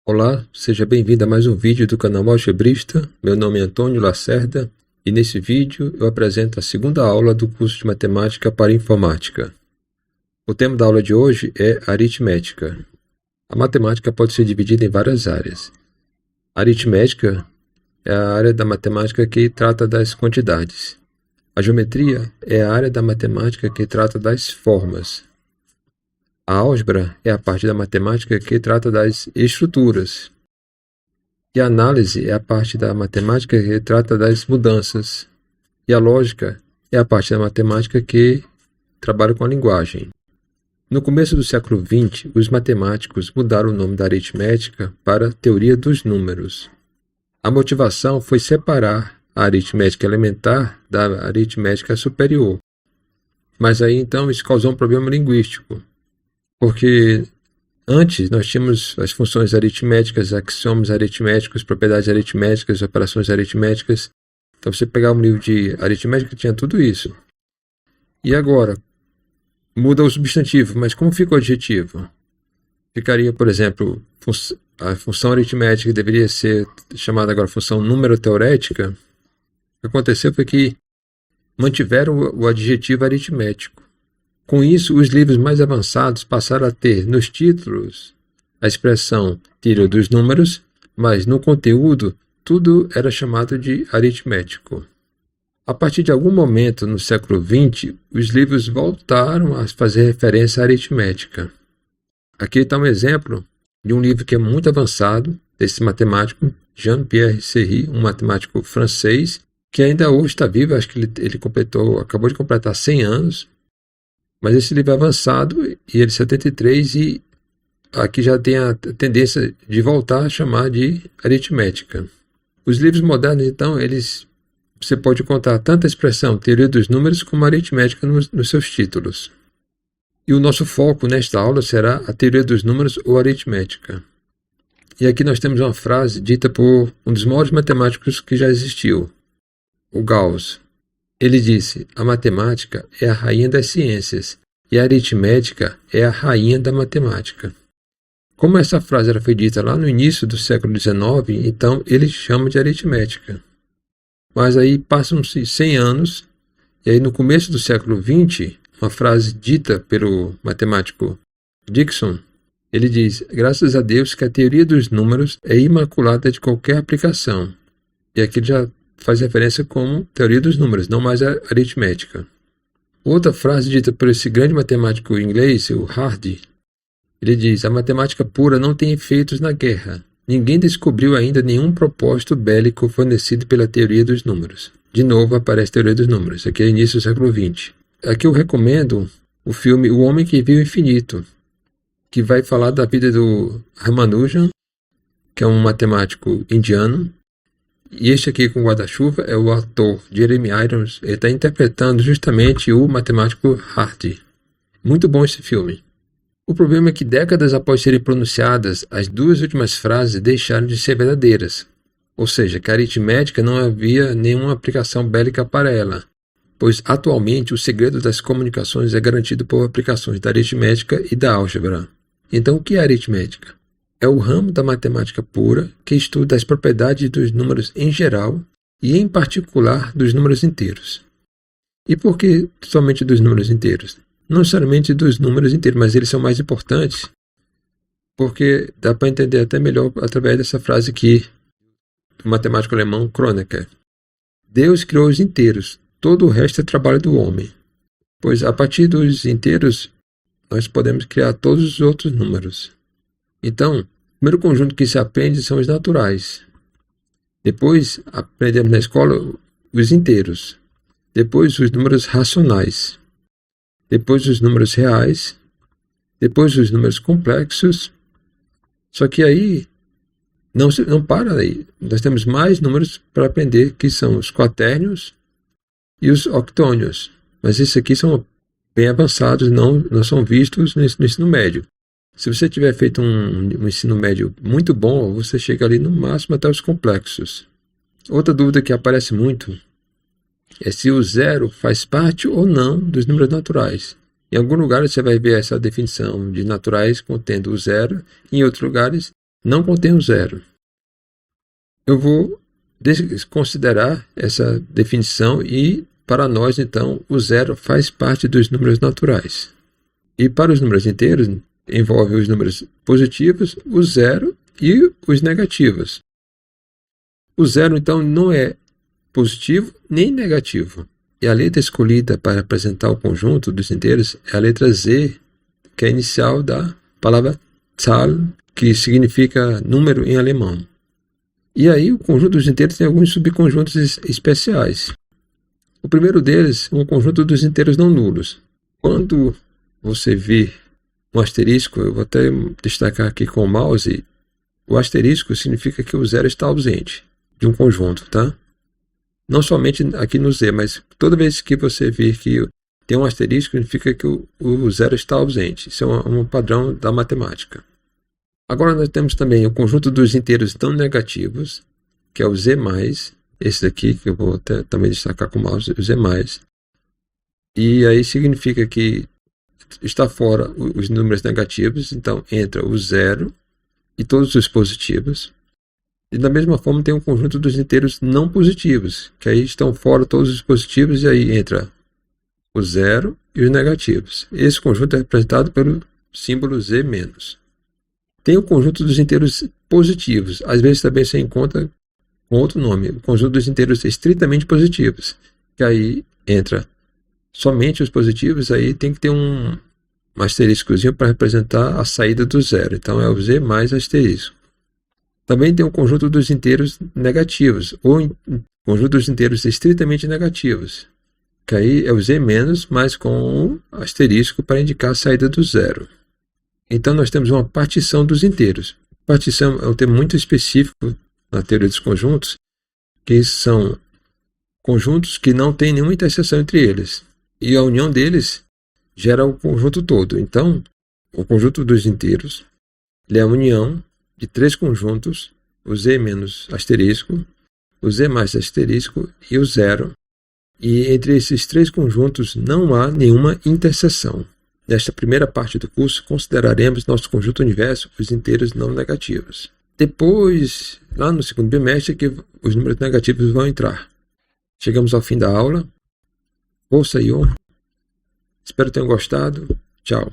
Olá, seja bem-vindo a mais um vídeo do canal Algebrista. Meu nome é Antônio Lacerda e nesse vídeo eu apresento a segunda aula do curso de Matemática para Informática. O tema da aula de hoje é aritmética. A matemática pode ser dividida em várias áreas. A aritmética é a área da matemática que trata das quantidades. A geometria é a área da matemática que trata das formas. A álgebra é a parte da matemática que trata das estruturas. E a análise é a parte da matemática que trata das mudanças. E a lógica é a parte da matemática que trabalha com a linguagem. No começo do século XX, os matemáticos mudaram o nome da aritmética para teoria dos números. A motivação foi separar a aritmética elementar da aritmética superior. Mas aí então isso causou um problema linguístico. Porque antes nós tínhamos as funções aritméticas, axiomas aritméticos, propriedades aritméticas, operações aritméticas. Então você pegava um livro de aritmética tinha tudo isso. E agora, muda o substantivo, mas como fica o adjetivo? Ficaria, por exemplo, a função aritmética deveria ser chamada agora função número-teorética. O que aconteceu foi que mantiveram o adjetivo aritmético. Com isso, os livros mais avançados passaram a ter nos títulos a expressão teoria dos números, mas no conteúdo tudo era chamado de aritmético. A partir de algum momento no século XX, os livros voltaram a fazer referência à aritmética. Aqui está um exemplo de um livro que é muito avançado, desse matemático, Jean-Pierre Serry, um matemático francês, que ainda hoje está vivo, acho que ele acabou de completar 100 anos, mas esse livro é avançado e ele é 73 e aqui já tem a tendência de voltar a chamar de aritmética. Os livros modernos, então, você pode encontrar tanto a expressão teoria dos números como a aritmética nos seus títulos. E o nosso foco nesta aula será a teoria dos números ou aritmética. E aqui nós temos uma frase dita por um dos maiores matemáticos que já existiu, o Gauss. Ele disse: a matemática é a rainha das ciências e a aritmética é a rainha da matemática. Como essa frase foi dita lá no início do século XIX, então ele chama de aritmética. Mas aí passam-se 100 anos, e aí no começo do século XX, uma frase dita pelo matemático Dickson, ele diz: graças a Deus que a teoria dos números é imaculada de qualquer aplicação. E aqui ele já faz referência como teoria dos números, não mais a aritmética. Outra frase dita por esse grande matemático inglês, o Hardy, ele diz: a matemática pura não tem efeitos na guerra. Ninguém descobriu ainda nenhum propósito bélico fornecido pela teoria dos números. De novo aparece a teoria dos números, aqui é início do século XX. Aqui eu recomendo o filme O Homem que Viu o Infinito, que vai falar da vida do Ramanujan, que é um matemático indiano. E este aqui com o guarda-chuva é o ator Jeremy Irons. Ele está interpretando justamente o matemático Hardy. Muito bom esse filme. O problema é que décadas após serem pronunciadas, as duas últimas frases deixaram de ser verdadeiras. Ou seja, que a aritmética não havia nenhuma aplicação bélica para ela, pois atualmente o segredo das comunicações é garantido por aplicações da aritmética e da álgebra. Então o que é aritmética? É o ramo da matemática pura que estuda as propriedades dos números em geral e, em particular, dos números inteiros. E por que somente dos números inteiros? Não necessariamente dos números inteiros, mas eles são mais importantes porque dá para entender até melhor através dessa frase aqui do matemático alemão Kronecker. Deus criou os inteiros, todo o resto é trabalho do homem. Pois a partir dos inteiros nós podemos criar todos os outros números. Então, o primeiro conjunto que se aprende são os naturais. Depois, aprendemos na escola os inteiros. Depois, os números racionais. Depois, os números reais. Depois, os números complexos. Só que aí, não para aí. Nós temos mais números para aprender, que são os quaternions e os octônios. Mas esses aqui são bem avançados, não são vistos no ensino médio. Se você tiver feito um ensino médio muito bom, você chega ali no máximo até os complexos. Outra dúvida que aparece muito é se o zero faz parte ou não dos números naturais. Em algum lugar você vai ver essa definição de naturais contendo o zero, em outros lugares não contém o zero. Eu vou desconsiderar essa definição e, para nós, então, o zero faz parte dos números naturais. E para os números inteiros, envolve os números positivos, o zero e os negativos. O zero, então, não é positivo nem negativo. E a letra escolhida para representar o conjunto dos inteiros é a letra Z, que é a inicial da palavra Zahl, que significa número em alemão. E aí o conjunto dos inteiros tem alguns subconjuntos especiais. O primeiro deles é um conjunto dos inteiros não nulos. Quando você vir um asterisco, eu vou até destacar aqui com o mouse, o asterisco significa que o zero está ausente de um conjunto, tá? Não somente aqui no Z, mas toda vez que você vir que tem um asterisco, significa que o zero está ausente. Isso é um padrão da matemática. Agora nós temos também o conjunto dos inteiros não negativos, que é o Z+, esse daqui que eu vou também destacar com o mouse, o Z+. E aí significa que está fora os números negativos, então entra o zero e todos os positivos. E da mesma forma tem um conjunto dos inteiros não positivos, que aí estão fora todos os positivos e aí entra o zero e os negativos. Esse conjunto é representado pelo símbolo Z-. Tem o conjunto dos inteiros positivos, às vezes também se encontra com outro nome, o conjunto dos inteiros estritamente positivos, que aí entra somente os positivos, aí tem que ter um asteriscozinho para representar a saída do zero, então é o Z mais asterisco. Também tem o conjunto dos inteiros negativos, ou conjunto dos inteiros estritamente negativos, que aí é o Z menos, mas com um asterisco para indicar a saída do zero. Então nós temos uma partição dos inteiros. Partição é um termo muito específico na teoria dos conjuntos, que são conjuntos que não têm nenhuma interseção entre eles. E a união deles gera o conjunto todo. Então, o conjunto dos inteiros é a união de três conjuntos, o Z menos asterisco, o Z mais asterisco e o zero. E entre esses três conjuntos não há nenhuma interseção. Nesta primeira parte do curso, consideraremos nosso conjunto universo os inteiros não negativos. Depois, lá no segundo bimestre, que os números negativos vão entrar. Chegamos ao fim da aula. Força e honra. Espero que tenham gostado. Tchau.